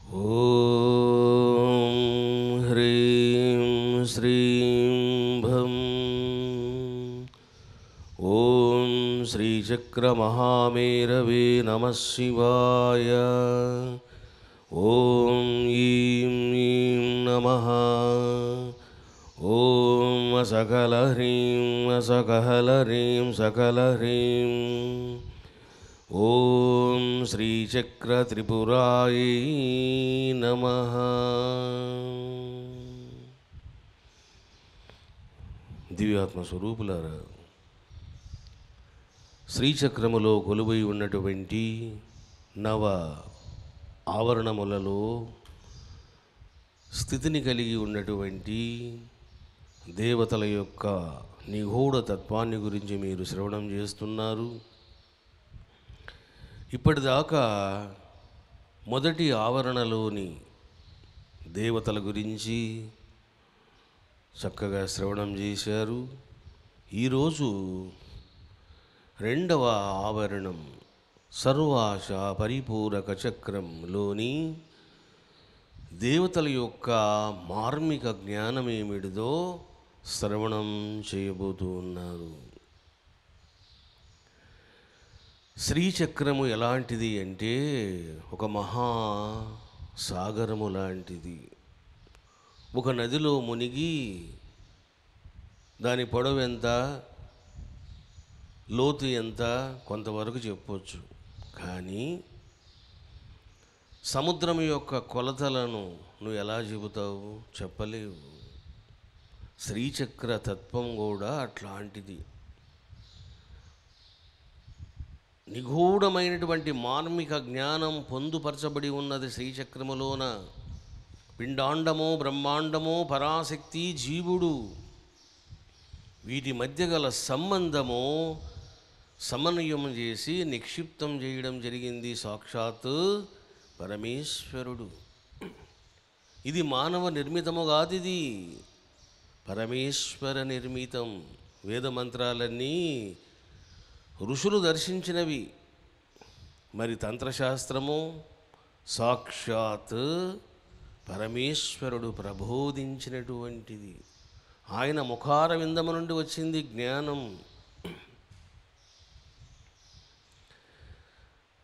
ఓం హ్రీం శ్రీం భం ఓం శ్రీచక్రమహామేరవే నమః శివాయ. ఓం ఈం ఈం నమః. ఓం సకలహ్రీం సకహలహ్రీం సకలహ్రీం. ఓం శ్రీచక్రత్రిపురాయ నమః. దివ్యాత్మ స్వరూపులారా, శ్రీచక్రములో కొలువై ఉన్నటువంటి నవ ఆవరణములలో స్థితిని కలిగి ఉన్నటువంటి దేవతల యొక్క నిగూఢ తత్వాన్ని గురించి మీరు శ్రవణం చేస్తున్నారు. ఇప్పటిదాకా మొదటి ఆవరణలోని దేవతల గురించి చక్కగా శ్రవణం చేశారు. ఈరోజు రెండవ ఆవరణం సర్వాశ పరిపూరక చక్రంలోని దేవతల యొక్క మార్మిక జ్ఞానం ఏమిటిదో శ్రవణం చేయబోతూ ఉన్నారు. శ్రీచక్రము ఎలాంటిది అంటే ఒక మహా సాగరము లాంటిది. ఒక నదిలో మునిగి దాని పొడవు ఎంత, లోతు ఎంత కొంతవరకు చెప్పవచ్చు, కానీ సముద్రం యొక్క కొలతలను నువ్వు ఎలా చెబుతావు? చెప్పలేవు. శ్రీచక్ర తత్వం కూడా అట్లాంటిది. నిగూఢమైనటువంటి మార్మిక జ్ఞానం పొందుపరచబడి ఉన్నది శ్రీచక్రములోన. పిండాండము, బ్రహ్మాండము, పరాశక్తి, జీవుడు, వీటి మధ్య గల సంబంధము సమన్వయం చేసి నిక్షిప్తం చేయడం జరిగింది సాక్షాత్ పరమేశ్వరుడు. ఇది మానవ నిర్మితము కాదు, ఇది పరమేశ్వర నిర్మితం. వేదమంత్రాలన్నీ ఋషులు దర్శించినవి. మరి తంత్రశాస్త్రము సాక్షాత్ పరమేశ్వరుడు ప్రబోధించినటువంటిది. ఆయన ముఖార విందము నుండి వచ్చింది జ్ఞానం.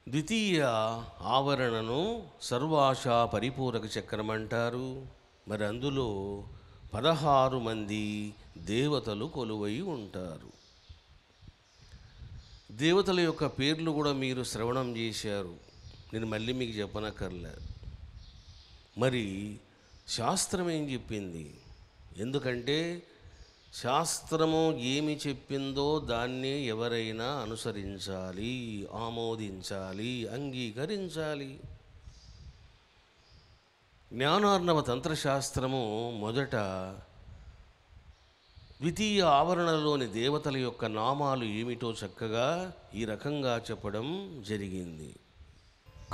ద్వితీయ ఆవరణను సర్వాశ పరిపూరక చక్రం అంటారు. మరి అందులో 16 మంది దేవతలు కొలువై ఉంటారు. దేవతల యొక్క పేర్లు కూడా మీరు శ్రవణం చేశారు, నేను మళ్ళీ మీకు చెప్పనక్కర్లే. మరి శాస్త్రం ఏం చెప్పింది? ఎందుకంటే శాస్త్రము ఏమి చెప్పిందో దాన్ని ఎవరైనా అనుసరించాలి, ఆమోదించాలి, అంగీకరించాలి. జ్ఞానార్ణవ తంత్రశాస్త్రము మొదట ద్వితీయ ఆవరణలోని దేవతల యొక్క నామాలు ఏమిటో చక్కగా ఈ రకంగా చెప్పడం జరిగింది.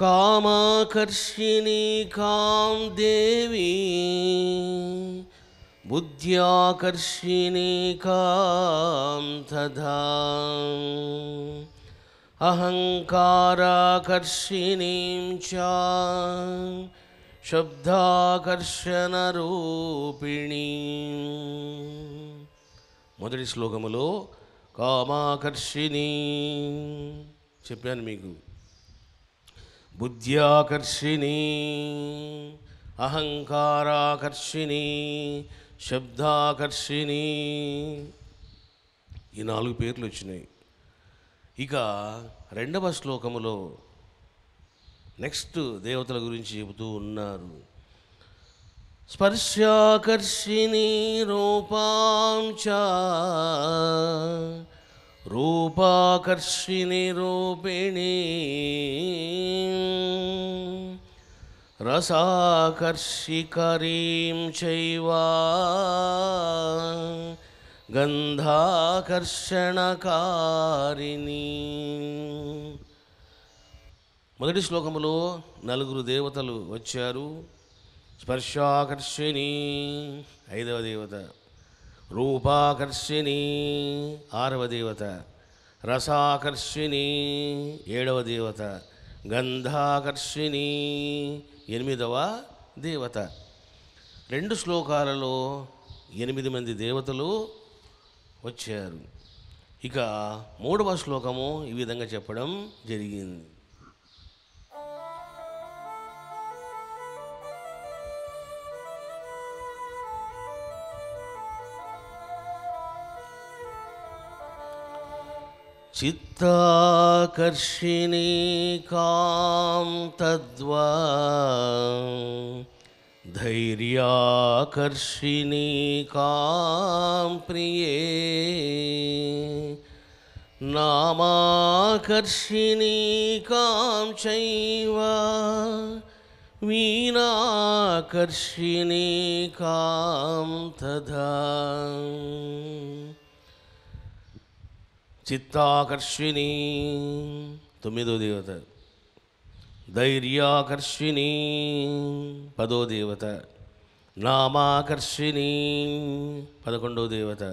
కామాకర్షిణి కాం దేవి, బుద్ధ్యాకర్షిణి కాం తథా, అహంకారాకర్షిణీం చ శబ్దాకర్షణ రూపిణీ. మొదటి శ్లోకములో కామాకర్షిణి చెప్పాను మీకు, బుద్ధ్యాకర్షిణి, అహంకారాకర్షిణి, శబ్దాకర్షిణి, ఈ 4 పేర్లు వచ్చినాయి. ఇక రెండవ శ్లోకములో నెక్స్ట్ దేవతల గురించి చెబుతూ ఉన్నారు. స్పర్శాకర్షిణి రూపాం చ, రూపాకర్షిణి రూపిణి, రసాకర్షికరీం చైవ, గంధాకర్షణకారిణి. మొదటి శ్లోకములో 4 దేవతలు వచ్చారు. స్పర్శాకర్షిణి 5వ దేవత, రూపాకర్షిణి 6వ దేవత, రసాకర్షిణి 7వ దేవత, గంధాకర్షిణి 8వ దేవత. 2 శ్లోకాలలో 8 మంది దేవతలు వచ్చారు. ఇక 3వ శ్లోకము ఈ విధంగా చెప్పడం జరిగింది. చిత్తాకర్షిణీ కాం తద్వా ధైర్యాకర్షిణీ కాం ప్రియే నామాకర్షిణీ కాం చైవ వీణాకర్షిణీ కాం తథా. చిత్తాకర్షిణీ 9వ దేవత, ధైర్యాకర్షిణీ 10వ దేవత, నామాకర్షిణీ 11వ దేవత,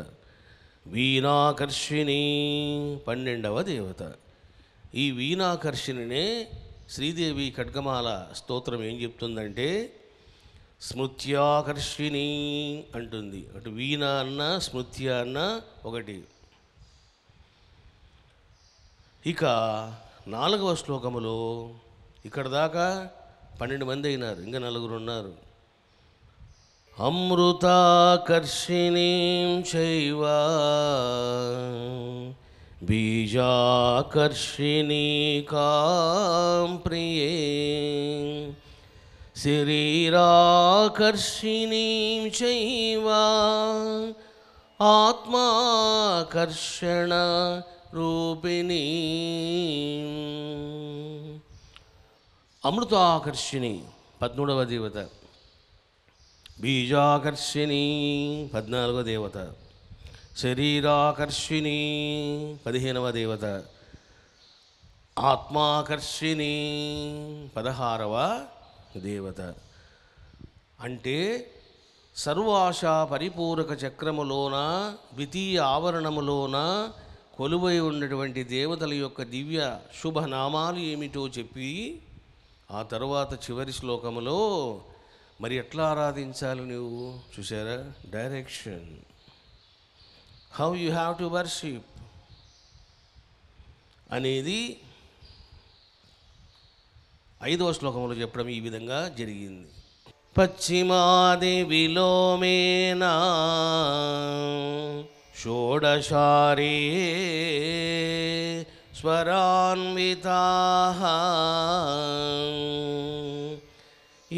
వీణాకర్షిణీ 12వ దేవత. ఈ వీణాకర్షిణినే శ్రీదేవి ఖడ్గమాల స్తోత్రం ఏం చెప్తుందంటే స్మృత్యాకర్షిణీ అంటుంది. అటు వీణ అన్న స్మృత్య అన్న ఒకటి. ఇక 4వ శ్లోకములో ఇక్కడ దాకా 12 మంది అయినారు, ఇంకా 4 ఉన్నారు. అమృతాకర్షిణీం చైవ బీజాకర్షిణీ కాం ప్రియే శరీరాకర్షిణీం చైవ ఆత్మాకర్షణ రూపిణీ. అమృతాకర్షిణి 13వ దేవత, బీజాకర్షిణి 14వ దేవత, శరీరాకర్షిణి 15వ దేవత, ఆత్మాకర్షిణి 16వ దేవత. అంటే సర్వాశా పరిపూరక చక్రములోన ద్వితీయ ఆవరణములోన కొలువై ఉన్నటువంటి దేవతల యొక్క దివ్య శుభనామాలు ఏమిటో చెప్పి ఆ తర్వాత చివరి శ్లోకములో మరి ఎట్లా ఆరాధించాలి నువ్వు చూసారా, direction, how you have to worship అనేది 5వ శ్లోకంలో చెప్పడం ఈ విధంగా జరిగింది. పశ్చిమాది విలోమేనా షోడశారే స్వరాన్వితాః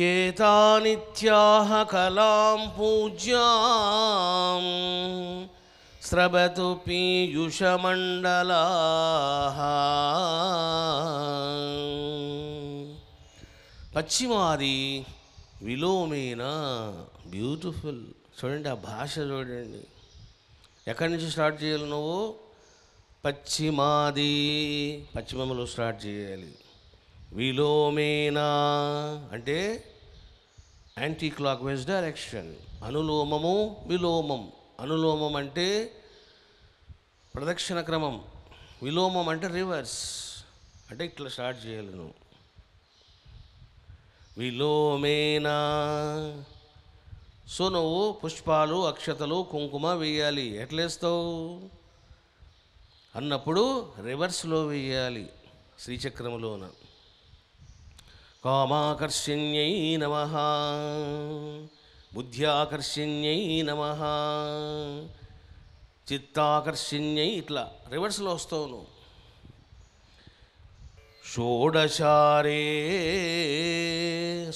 ఏతానిత్యాః కలాం పూజ్యాం స్రవతు పీయూషమండలాః. పశ్చిమాది విలోమేన, బ్యూటిఫుల్. చూడండి ఆ భాష చూడండి, ఎక్కడి నుంచి స్టార్ట్ చేయాలి నువ్వు? పశ్చిమాది, పశ్చిమములో స్టార్ట్ చేయాలి. విలోమేన అంటే యాంటీ క్లాక్ వైజ్ డైరెక్షన్, అనులోమము విలోమం. అనులోమం అంటే ప్రదక్షిణ క్రమం, విలోమం అంటే రివర్స్, అంటే ఇట్లా స్టార్ట్ చేయాలి నువ్వు. విలోమేన. సో నువ్వు పుష్పాలు అక్షతలు కుంకుమ వేయాలి. ఎట్లేస్తావు అన్నప్పుడు రివర్స్లో వేయాలి, శ్రీచక్రములోన. కామాకర్షిణ్యై నమః, బుద్ధ్యాకర్షిణ్యై నమః, చిత్తాకర్షిణ్యై, ఇట్లా రివర్స్లో వస్తావు నువ్వు. షోడశారే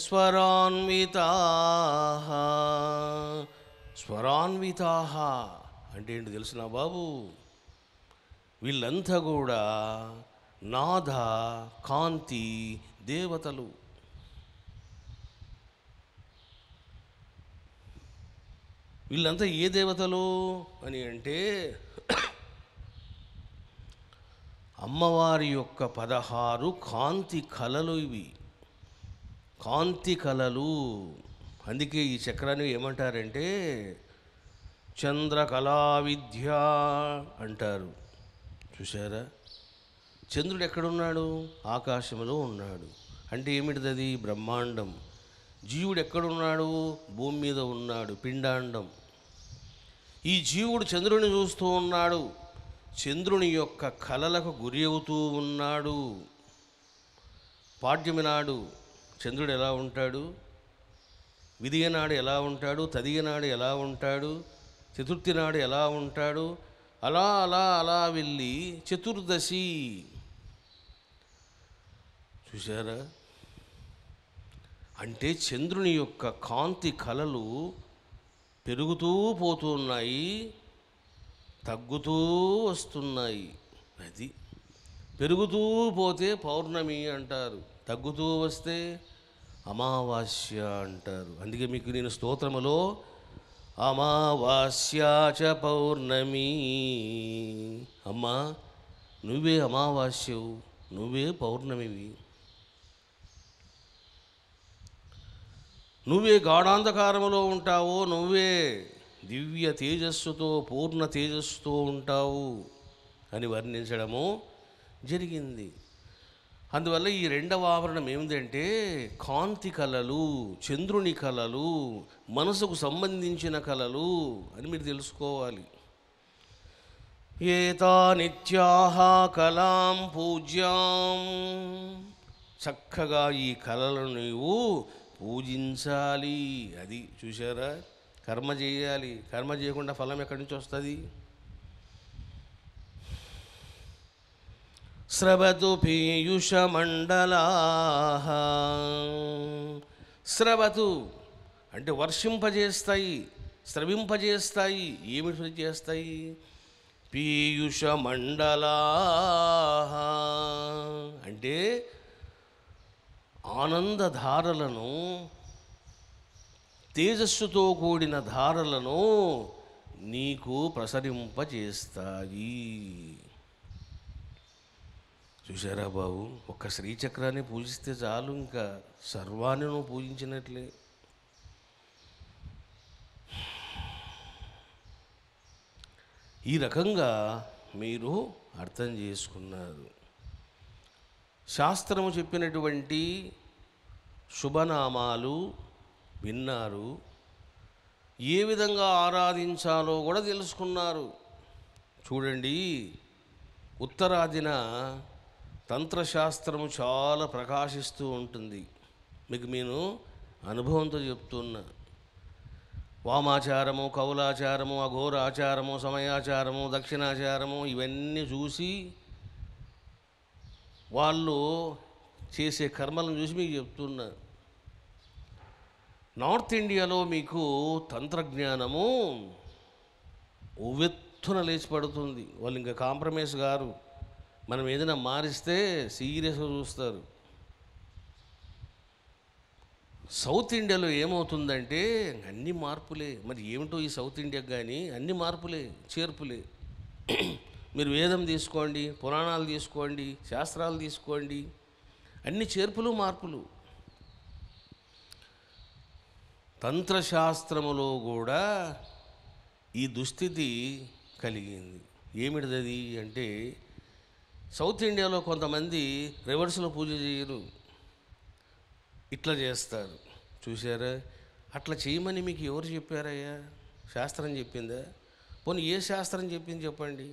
స్వరాన్వితాః. స్వరాన్వితాః అంటే ఏంటి తెలుసునా బాబు? వీళ్ళంతా కూడా నాద కాంతి దేవతలు. వీళ్ళంతా ఏ దేవతలు అని అంటే అమ్మవారి యొక్క 16 కాంతి కళలు ఇవి, కాంతి కళలు. అందుకే ఈ చక్రాన్ని ఏమంటారంటే చంద్రకళా విద్య అంటారు. చూసారా, చంద్రుడు ఎక్కడున్నాడు? ఆకాశంలో ఉన్నాడు. అంటే ఏమిటిది? అది బ్రహ్మాండం. జీవుడు ఎక్కడున్నాడు? భూమి మీద ఉన్నాడు, పిండాండం. ఈ జీవుడు చంద్రుని చూస్తూ ఉన్నాడు, చంద్రుని యొక్క కలలకు గురి అవుతూ ఉన్నాడు. పాడ్యమి నాడు చంద్రుడు ఎలా ఉంటాడు, విదియ నాడు ఎలా ఉంటాడు, తదియ నాడు ఎలా ఉంటాడు, చతుర్థి నాడు ఎలా ఉంటాడు, అలా అలా అలా వెళ్ళి చతుర్దశి చూసారా? అంటే చంద్రుని యొక్క కాంతి కళలు పెరుగుతూ పోతున్నాయి, తగ్గుతూ వస్తున్నాయి. అది పెరుగుతూ పోతే పౌర్ణమి అంటారు, తగ్గుతూ వస్తే అమావాస్య అంటారు. అందుకే మీకు నేను స్తోత్రములో అమావాస్యాచ పౌర్ణమి, అమ్మా నువ్వే అమావాస్యవు, నువ్వే పౌర్ణమివి, నువ్వే గాఢాంధకారములో ఉంటావో, నువ్వే దివ్య తేజస్సుతో పూర్ణ తేజస్సుతో ఉంటావు అని వర్ణించడము జరిగింది. అందువల్ల ఈ రెండవ ఆవరణం ఏమిటంటే కాంతి కళలు, చంద్రుని కళలు, మనసుకు సంబంధించిన కళలు అని మీరు తెలుసుకోవాలి. ఏతా నిత్యాహ కళాం పూజ్యాం, చక్కగా ఈ కళలను నీవు పూజించాలి. అది చూసారా? కర్మ చేయాలి, కర్మ చేయకుండా ఫలం ఎక్కడి నుంచి వస్తుంది? స్రవతు పీయూషమండలాః, స్రవతు అంటే వర్షింపజేస్తాయి, స్రవింపజేస్తాయి. ఏమిటి చేస్తాయి? పీయూషమండలాః అంటే ఆనందధారలను, తేజస్సుతో కూడిన ధారలను నీకు ప్రసరింపజేస్తాయి. చూసారా బాబు? ఒక్క శ్రీచక్రాన్ని పూజిస్తే చాలు, ఇంకా సర్వాన్ని నువ్వు పూజించినట్లే. ఈ రకంగా మీరు అర్థం చేసుకున్నారు. శాస్త్రము చెప్పినటువంటి శుభనామాలు విన్నారు, ఏ విధంగా ఆరాధించాలో కూడా తెలుసుకున్నారు. చూడండి, ఉత్తరాదిన తంత్రశాస్త్రము చాలా ప్రకాశిస్తూ ఉంటుంది. మీకు నేను అనుభవంతో చెప్తున్నా. వామాచారము, కౌలాచారము, అఘోరాచారము, సమయాచారము, దక్షిణాచారము ఇవన్నీ చూసి వాళ్ళు చేసే కర్మలను చూసి మీకు చెప్తున్నా. నార్త్ ఇండియాలో మీకు తంత్రజ్ఞానము ఉవ్వెత్తున లేచి పడుతుంది. వాళ్ళు ఇంకా కాంప్రమైజ్ గారు. మనం ఏదైనా మారిస్తే సీరియస్గా చూస్తారు. సౌత్ ఇండియాలో ఏమవుతుందంటే అన్ని మార్పులే. మరి ఏమిటో ఈ సౌత్ ఇండియాకి కానీ అన్ని మార్పులే, చేర్పులే. మీరు వేదం తీసుకోండి, పురాణాలు తీసుకోండి, శాస్త్రాలు తీసుకోండి, అన్ని చేర్పులు మార్పులు. తంత్రశాస్త్రములో కూడా ఈ దుస్థితి కలిగింది. ఏమిటిది అంటే సౌత్ ఇండియాలో కొంతమంది రివర్స్లో పూజ చేయరు, ఇట్లా చేస్తారు. చూసారా? అట్లా చేయమని మీకు ఎవరు చెప్పారయ్యా? శాస్త్రం చెప్పిందా? పోనీ ఏ శాస్త్రం చెప్పింది చెప్పండి.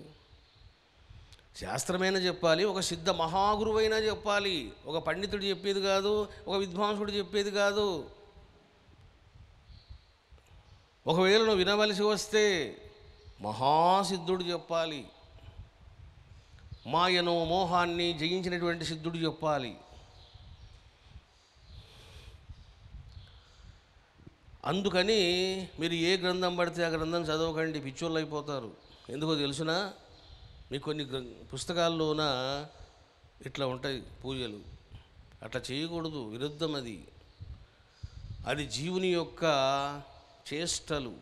శాస్త్రమైనా చెప్పాలి, ఒక సిద్ధ మహాగురువైనా చెప్పాలి. ఒక పండితుడు చెప్పేది కాదు, ఒక విద్వాంసుడు చెప్పేది కాదు. ఒకవేళ నువ్వు వినవలసి వస్తే మహాసిద్ధుడు చెప్పాలి, మాయను మోహాన్ని జయించినటువంటి సిద్ధుడు చెప్పాలి. అందుకని మీరు ఏ గ్రంథం పడితే ఆ గ్రంథం చదవకండి, పిచ్చోళ్ళు అయిపోతారు. ఎందుకో తెలుసునా? మీకు కొన్ని పుస్తకాల్లోన ఇట్లా ఉంటాయి పూజలు, అట్లా చేయకూడదు, విరుద్ధం. అది జీవుని యొక్క చేష్టలు.